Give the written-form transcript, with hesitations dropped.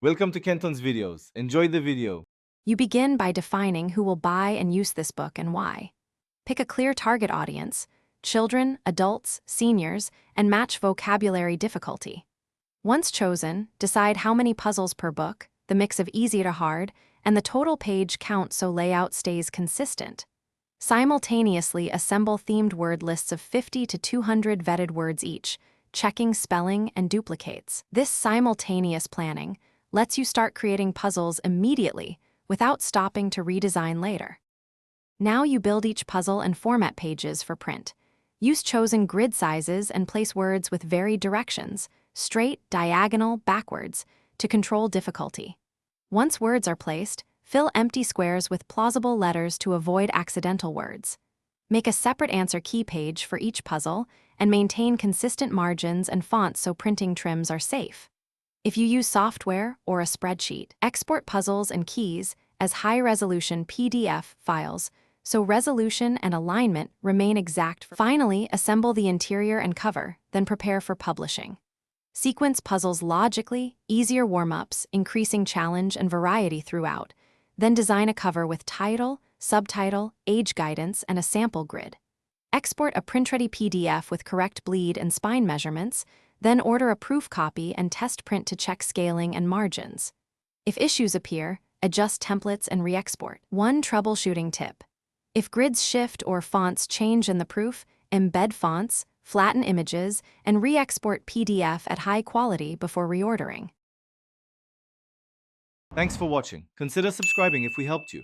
Welcome to Kenton's videos. Enjoy the video. You begin by defining who will buy and use this book and why. Pick a clear target audience: children, adults, seniors, and match vocabulary difficulty. Once chosen, decide how many puzzles per book, the mix of easy to hard, and the total page count so layout stays consistent. Simultaneously assemble themed word lists of 50 to 200 vetted words each, checking spelling and duplicates. This simultaneous planning lets you start creating puzzles immediately without stopping to redesign later. Now you build each puzzle and format pages for print. Use chosen grid sizes and place words with varied directions, straight, diagonal, backwards, to control difficulty. Once words are placed, fill empty squares with plausible letters to avoid accidental words. Make a separate answer key page for each puzzle and maintain consistent margins and fonts so printing trims are safe. If you use software or a spreadsheet, export puzzles and keys as high-resolution PDF files so resolution and alignment remain exact. Finally, assemble the interior and cover, then prepare for publishing. Sequence puzzles logically, easier warm-ups, increasing challenge and variety throughout. Then design a cover with title, subtitle, age guidance, and a sample grid. Export a print-ready PDF with correct bleed and spine measurements, then order a proof copy and test print to check scaling and margins. If issues appear, adjust templates and re-export. One troubleshooting tip: if grids shift or fonts change in the proof, embed fonts, flatten images, and re-export PDF at high quality before reordering. Thanks for watching. Consider subscribing if we helped you.